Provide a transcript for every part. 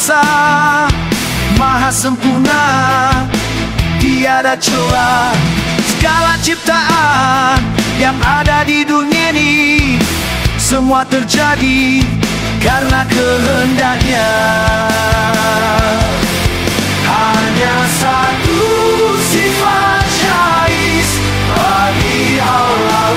Kuasa, Maha sempurna, tiada celah. Segala ciptaan yang ada di dunia ini, semua terjadi karena kehendaknya. Hanya satu sifat jais bagi Allah,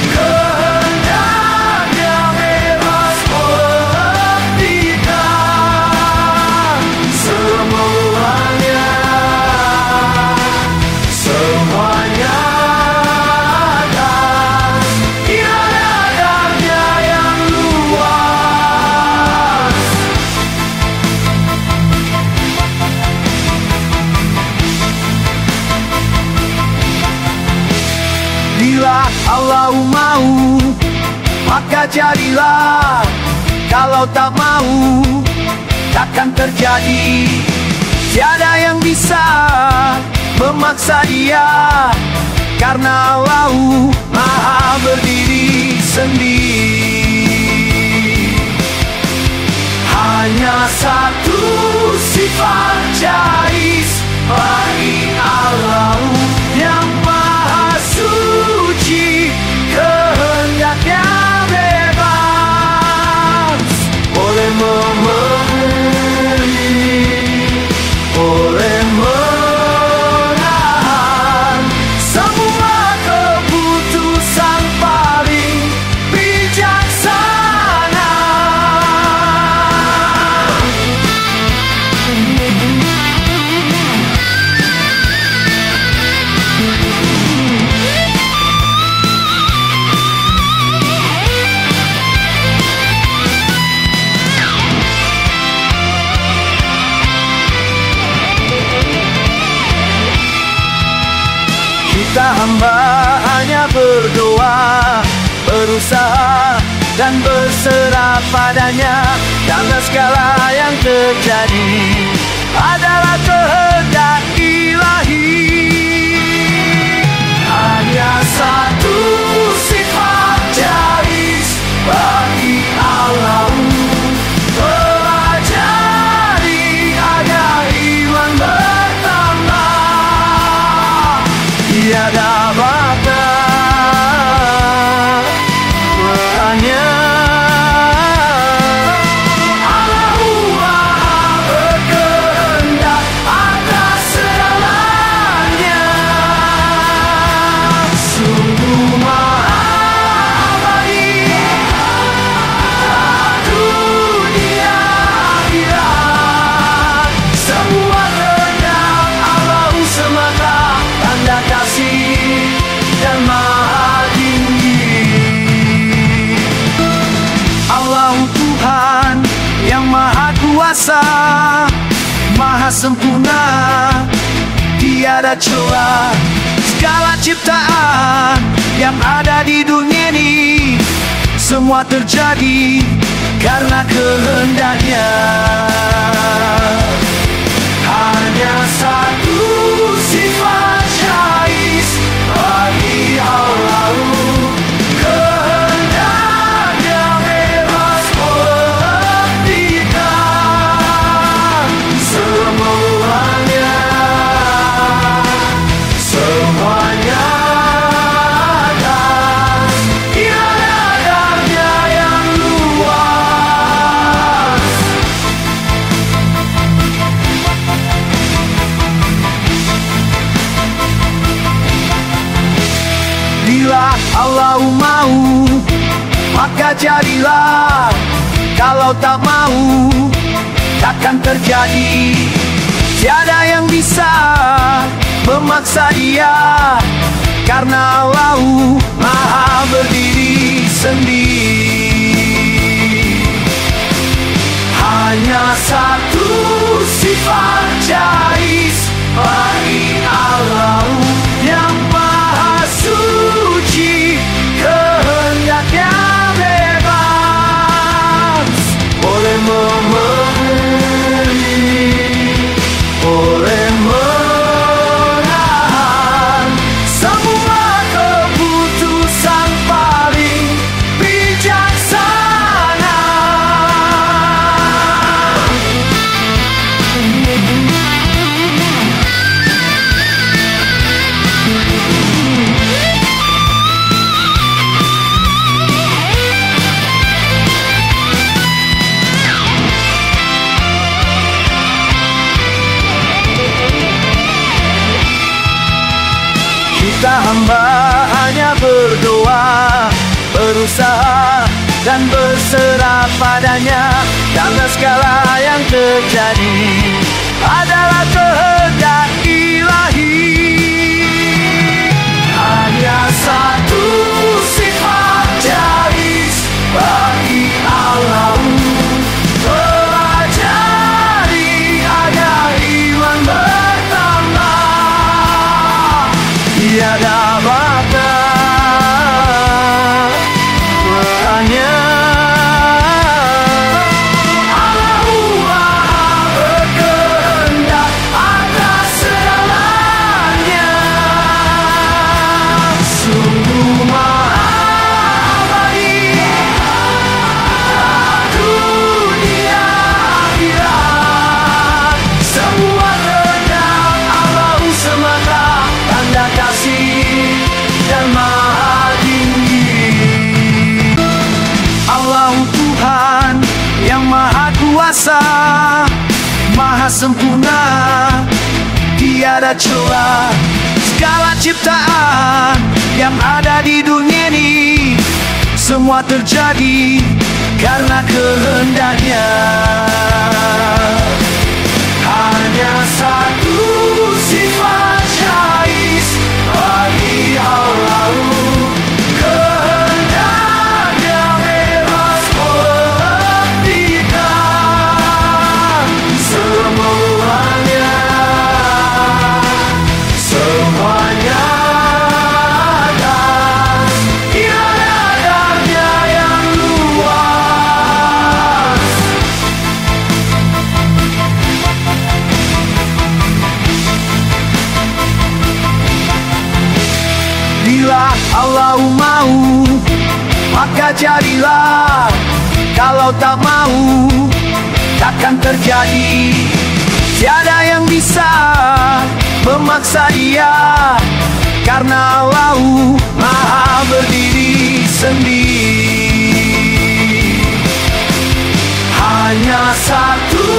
kehendaknya bebas menghentikan semuanya. Semuanya atas iradatnya yang luas. Bila Allah mau, maka jadilah. Kalau tak mau, takkan terjadi. Tiada yang bisa memaksa Dia, karena Allah Maha berdiri sendiri. Hanya satu sifat jais bagi Allah yang Maha suci, kehendaknya bebas. Boleh memberi, boleh menahan semua keputusan paling bijaksana. Kita hamba hanya berdoa, berusaha dan berserah padanya, karena segala yang terjadi adalah kehendak ilahi. Hanya satu sifat jais bagi Allah, pelajari agar iman bertambah. Tiada batas hanya Allah Maha berkehendak atas segalanya. Sungguh Maha baik dunia akhirat. Semua kehendak Allah semata, tanda kasih dan Maha tinggi. Allah Tuhan yang Maha Kuasa, Maha sempurna, tiada celah. Segala ciptaan yang ada di dunia ini, semua terjadi karena kehendaknya. Hanya satu sifat jais bagi Allah, kehendaknya bebas menghentikan semuanya. Semuanya atas iradatnya yang luas. Bila Allah mau, maka jadilah. Kalau tak mau, takkan terjadi. Tiada yang bisa memaksa Dia, karena Allah Maha berdiri sendiri. Hanya satu sifat jais bagi Allah yang Maha suci, kehendaknya bebas. Boleh memberi, boleh menahan semua keputusan paling bijaksana. padanya, karena segala yang terjadi adalah kehendak ilahi. Hanya satu sifat jais bagi Allah, pelajari agar iman bertambah. Tiada batas perannya. Allahu Maha berkehendak atas segalanya. Sungguh Maha baik dunia akhirat. Semua kehendak Allah semata, tanda kasih dan maha tinggi. Allah Tuhan yang maha kuasa, maha sempurna, tiada celah. Segala ciptaan yang ada di dunia ini semua terjadi karena kehendaknya. Hanya satu sifat jais bagi Allah, kehendaknya bebas menghentikan semuanya. Semuanya atas iradatnya yang luas. Bila Allah mau, maka jadilah. Kalau tak mau, takkan terjadi. Tiada yang bisa memaksa Dia, karena Allah maha berdiri sendiri. Hanya satu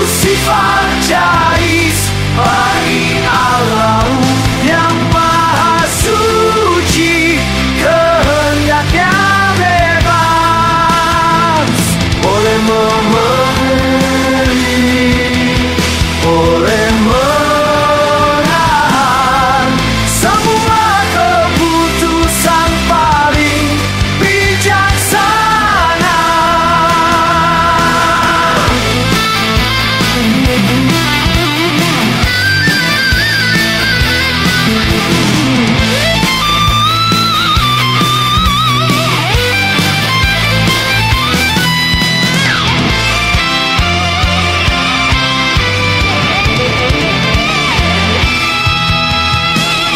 sifat jais bagi Allah yang maha suci, kehendaknya bebas. Boleh memberi, boleh menahan semua keputusan paling bijaksana.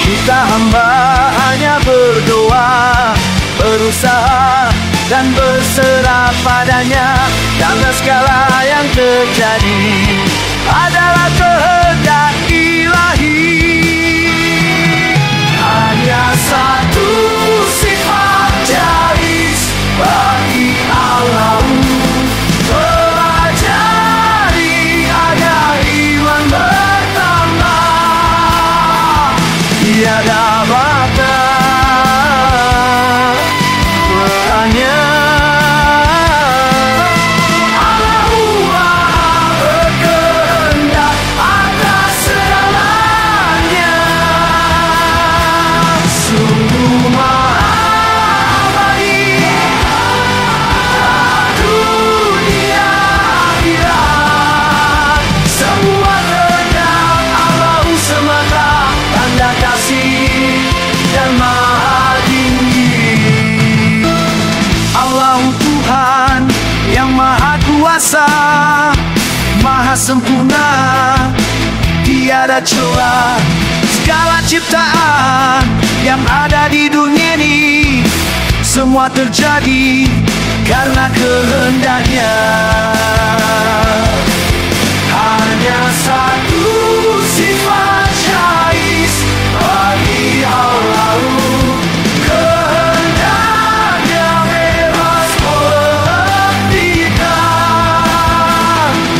Kita hamba hanya berdoa, berusaha dan berserah padanya, karena segala yang terjadi adalah kehendak ilahi. Hanya satu sifat jais bagi Allah, pelajari agar iman bertambah. Tiada batas perannya. Allahu Maha berkehendak atas segalanya. Sungguh Maha baik dunia akhirat. Semua kehendak Allah semata, tanda kasih dan maha tinggi. Allah Tuhan yang maha kuasa, maha sempurna, tiada celah. Segala ciptaan yang ada di dunia ini semua terjadi karena kehendaknya. Hanya satu sifat jais bagi Allah, kehendaknya bebas menghentikan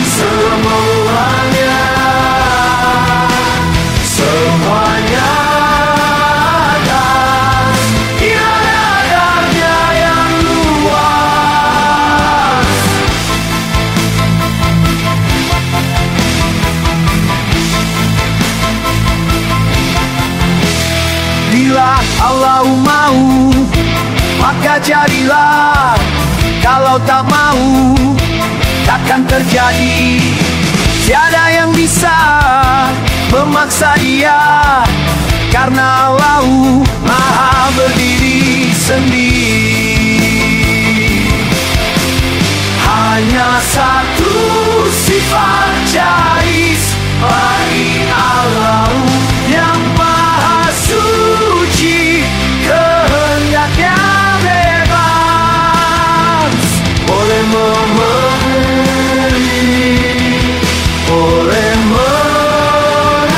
semuanya. Semuanya atas iradatnya yang luas. mau, maka jadilah. Kalau tak mau, takkan terjadi. Tiada yang bisa memaksa dia, karena Allah Maha berdiri sendiri. Hanya satu sifat jais bagi Allah yang Maha suci, kehendaknya bebas. Boleh memberi, boleh menahan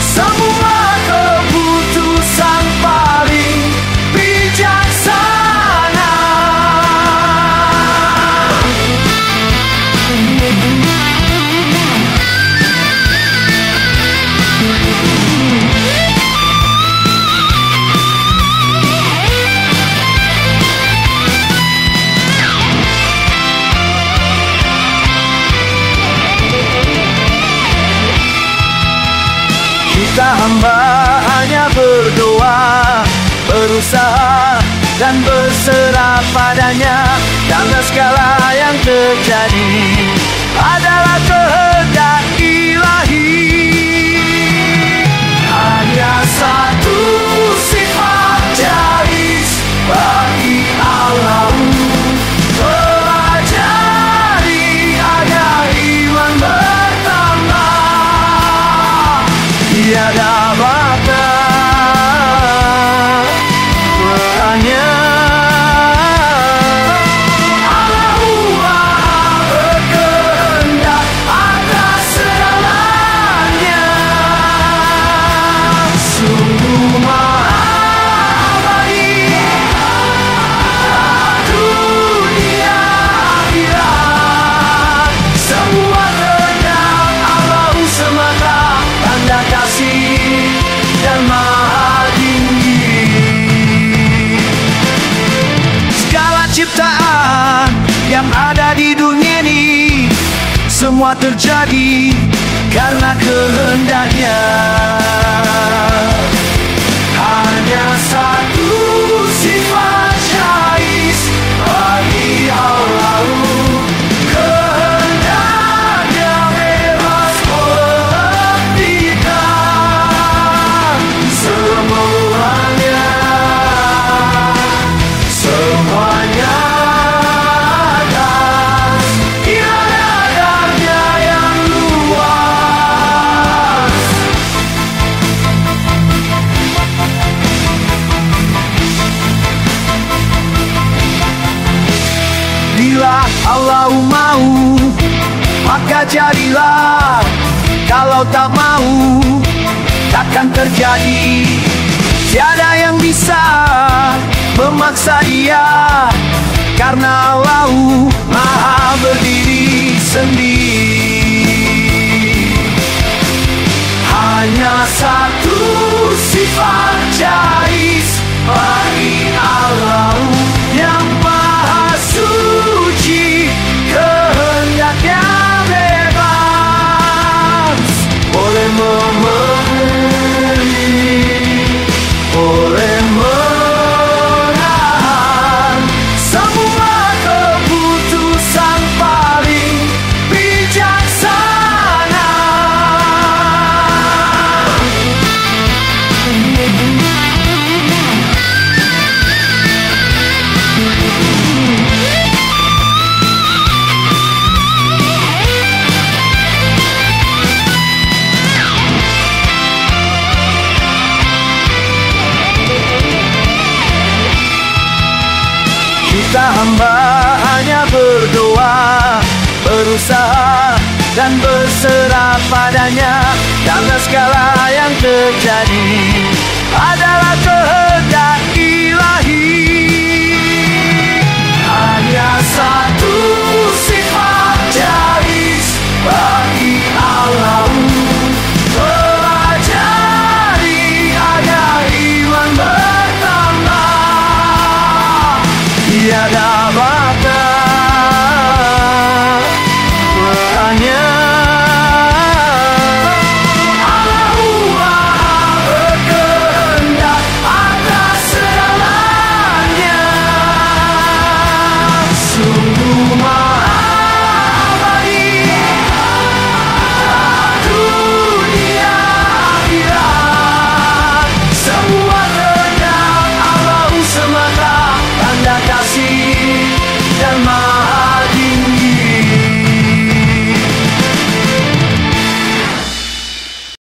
semua keputusan paling bijaksana. Kita hamba hanya berdoa, berusaha dan berserah padanya, karena segala yang terjadi adalah kehendak ilahi. Hanya satu sifat jais bagi Allah, pelajari agar iman bertambah. Tiada batas perannya. Allah Maha berkehendak atas segalanya. Sungguh Maha baik dunia akhirat. Semua kehendak Allah semata, tanda kasih dan Maha tinggi. Segala ciptaan yang ada di dunia ini, semua terjadi karena kehendaknya. Hanya satu sifat jais bagi Allah, kehendaknya bebas menghentikan semuanya. Semuanya atas iradatnya yang luas. Bila Allah mau, maka jadilah. Kalau tak mau, takkan terjadi. Tiada yang bisa memaksa dia, karena Allah Maha berdiri sendiri. Hanya satu sifat jais bagi Allah yang Maha suci, kehendaknya bebas. Boleh memberi, boleh menahan semua keputusan paling bijaksana. Kita hamba hanya berdoa, berusaha dan berserah padanya, karena segala yang terjadi adalah kehendak